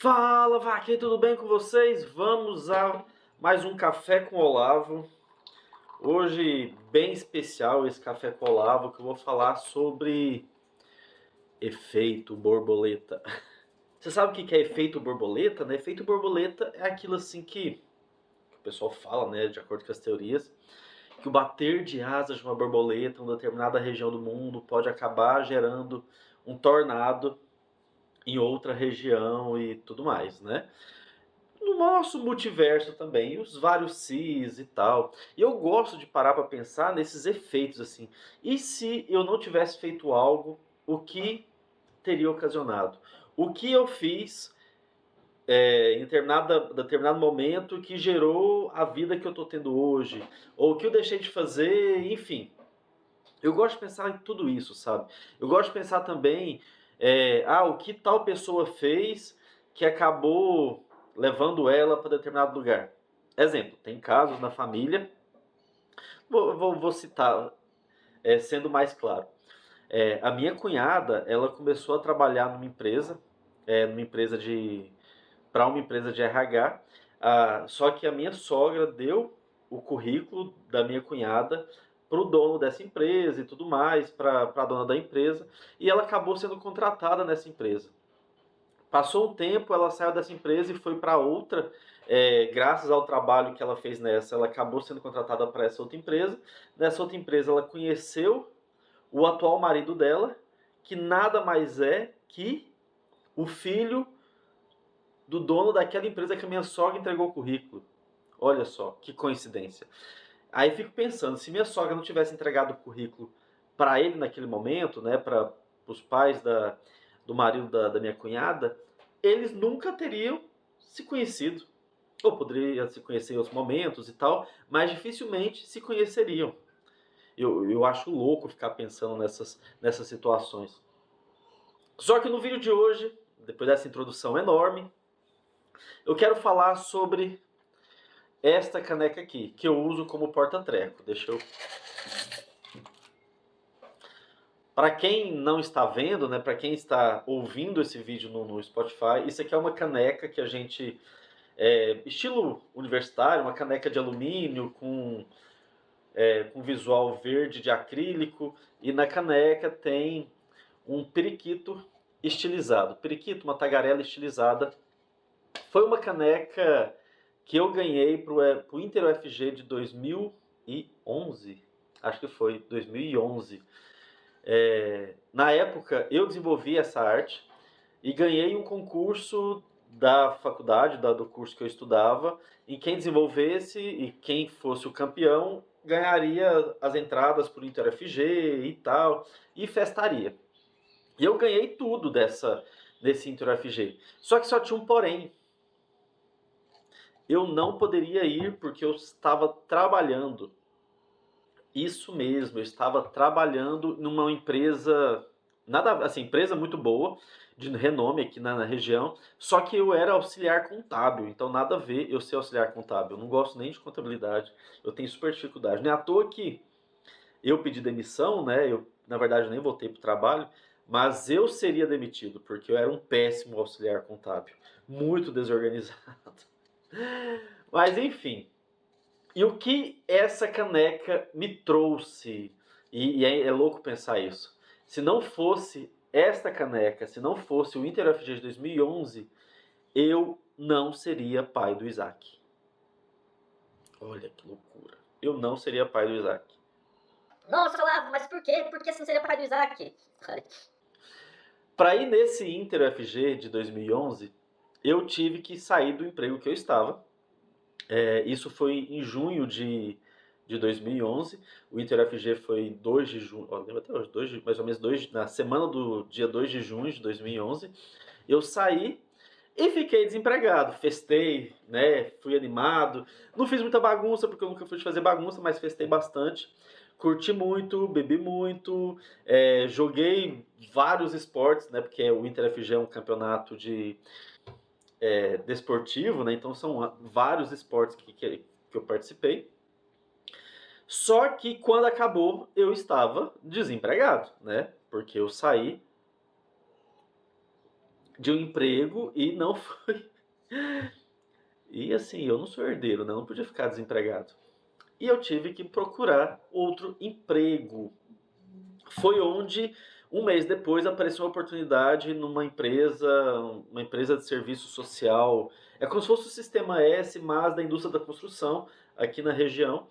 Fala, vaqueiro, tudo bem com vocês? Vamos a mais um Café com Olavo. Hoje, bem especial esse Café com Olavo, que eu vou falar sobre efeito borboleta. Você sabe o que é efeito borboleta, né? Efeito borboleta é aquilo assim que o pessoal fala, né, de acordo com as teorias, que o bater de asas de uma borboleta em uma determinada região do mundo pode acabar gerando um tornado em outra região e tudo mais, né? No nosso multiverso também, os vários cis e tal. E eu gosto de parar para pensar nesses efeitos assim. E se eu não tivesse feito algo, o que teria ocasionado? O que eu fiz em determinado momento que gerou a vida que eu estou tendo hoje? Ou o que eu deixei de fazer, enfim. Eu gosto de pensar em tudo isso, sabe? Eu gosto de pensar também, o que tal pessoa fez que acabou levando ela para determinado lugar. Exemplo, tem casos na família, vou citar, sendo mais claro. A minha cunhada, ela começou a trabalhar numa empresa para uma empresa de RH, só que a minha sogra deu o currículo da minha cunhada para o dono dessa empresa e tudo mais, para a dona da empresa, e ela acabou sendo contratada nessa empresa. Passou um tempo, ela saiu dessa empresa e foi para outra. Graças ao trabalho que ela fez nessa, ela acabou sendo contratada para essa outra empresa. Nessa outra empresa, ela conheceu o atual marido dela, que nada mais é que o filho do dono daquela empresa que a minha sogra entregou o currículo. Olha só, que coincidência. Aí fico pensando, se minha sogra não tivesse entregado o currículo para ele naquele momento, né, para os pais do marido da minha cunhada, eles nunca teriam se conhecido. Ou poderiam se conhecer em outros momentos e tal, mas dificilmente se conheceriam. Eu acho louco ficar pensando nessas situações. Só que no vídeo de hoje, depois dessa introdução enorme, eu quero falar sobre esta caneca aqui, que eu uso como porta-treco. Deixa eu... Para quem não está vendo, né, para quem está ouvindo esse vídeo no Spotify, isso aqui é uma caneca que a gente... estilo universitário, uma caneca de alumínio com visual verde de acrílico. E na caneca tem um periquito estilizado. Periquito, uma tagarela estilizada. Foi uma caneca que eu ganhei pro Inter UFG de 2011. Acho que foi 2011. Na época eu desenvolvi essa arte e ganhei um concurso da faculdade, do curso que eu estudava, e quem desenvolvesse e quem fosse o campeão ganharia as entradas para o Inter UFG e tal, e festaria. E eu ganhei tudo desse Inter UFG. Só que só tinha um porém. Eu não poderia ir porque eu estava trabalhando. Isso mesmo, eu estava trabalhando numa empresa, nada assim, empresa muito boa, de renome aqui na região, só que eu era auxiliar contábil, então nada a ver eu ser auxiliar contábil. Eu não gosto nem de contabilidade, eu tenho super dificuldade. Não é à toa que eu pedi demissão, né? Eu, na verdade, nem voltei para o trabalho, mas eu seria demitido, porque eu era um péssimo auxiliar contábil, muito desorganizado. Mas enfim, e o que essa caneca me trouxe? E é louco pensar isso. Se não fosse esta caneca, se não fosse o Inter UFG de 2011, eu não seria pai do Isaac. Olha que loucura. Eu não seria pai do Isaac. Nossa, Olavo, mas por quê? Por que você não seria pai do Isaac? Para ir nesse Inter UFG de 2011, eu tive que sair do emprego que eu estava. Isso foi em junho de 2011. O Inter UFG foi 2 de junho, lembro até hoje, mais ou menos na semana do dia 2 de junho de 2011. Eu saí e fiquei desempregado. Festei, né? Fui animado. Não fiz muita bagunça, porque eu nunca fui de fazer bagunça, mas festei bastante. Curti muito, bebi muito, joguei vários esportes, né? Porque o Inter UFG é um campeonato desportivo, né? Então são vários esportes que eu participei. Só que quando acabou, eu estava desempregado, né? Porque eu saí de um emprego e não foi. E assim, eu não sou herdeiro, né? Eu não podia ficar desempregado. E eu tive que procurar outro emprego. Foi onde, um mês depois, apareceu uma oportunidade numa empresa, uma empresa de serviço social. É como se fosse o Sistema S, mas da indústria da construção, aqui na região.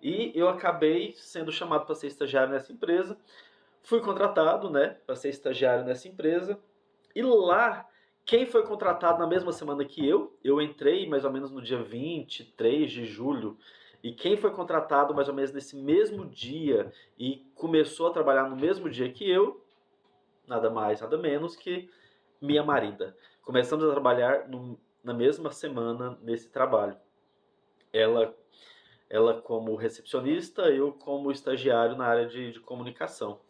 E eu acabei sendo chamado para ser estagiário nessa empresa. Fui contratado, né, para ser estagiário nessa empresa. E lá, quem foi contratado na mesma semana que eu entrei mais ou menos no dia 23 de julho, e quem foi contratado mais ou menos nesse mesmo dia e começou a trabalhar no mesmo dia que eu, nada mais, nada menos que minha marida. Começamos a trabalhar na mesma semana nesse trabalho. Ela, ela como recepcionista, eu como estagiário na área de comunicação.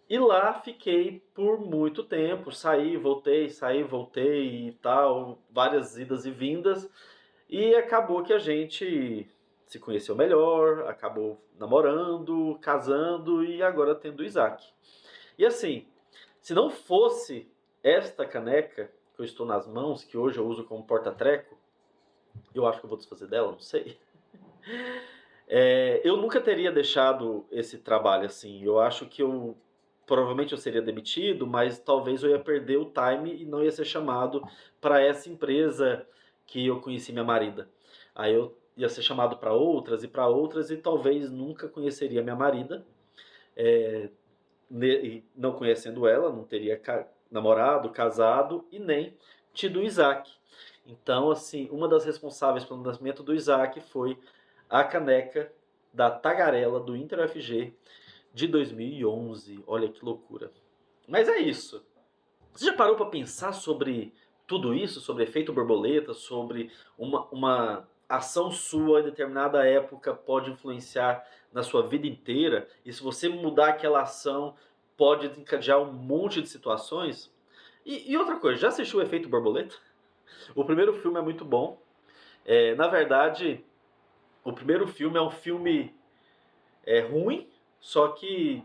E lá fiquei por muito tempo, saí, voltei e tal, várias idas e vindas. E acabou que a gente se conheceu melhor, acabou namorando, casando e agora tendo o Isaac. E assim, se não fosse esta caneca que eu estou nas mãos, que hoje eu uso como porta-treco, eu acho que eu vou desfazer dela, não sei. Eu nunca teria deixado esse trabalho assim. Eu acho que provavelmente eu seria demitido, mas talvez eu ia perder o time e não ia ser chamado para essa empresa que eu conheci minha marida. Aí eu ia ser chamado para outras e talvez nunca conheceria minha marida. E não conhecendo ela, não teria namorado, casado e nem tido o Isaac. Então, assim, uma das responsáveis pelo nascimento do Isaac foi a caneca da Tagarela do Inter UFG de 2011. Olha que loucura. Mas é isso. Você já parou para pensar sobre tudo isso? Sobre efeito borboleta? Sobre uma ação sua em determinada época pode influenciar na sua vida inteira? E se você mudar aquela ação, pode desencadear um monte de situações? E outra coisa, já assistiu o Efeito Borboleta? O primeiro filme é muito bom. Na verdade, o primeiro filme é um filme ruim, só que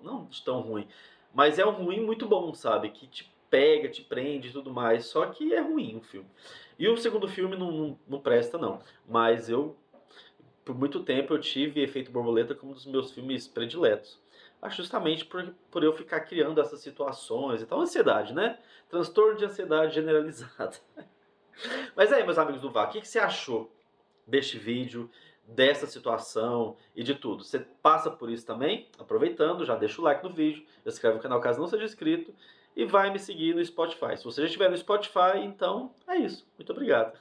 não de tão ruim, mas é um ruim muito bom, sabe? Que te pega, te prende e tudo mais, só que é ruim o filme. E o segundo filme não presta, não. Mas por muito tempo, eu tive Efeito Borboleta como um dos meus filmes prediletos. Acho justamente por eu ficar criando essas situações e tal. Ansiedade, né? Transtorno de ansiedade generalizada. Mas aí, meus amigos do VAR, o que você achou deste vídeo, dessa situação e de tudo? Você passa por isso também? Aproveitando, já deixa o like no vídeo, inscreve no canal caso não seja inscrito e vai me seguir no Spotify. Se você já estiver no Spotify, então é isso. Muito obrigado.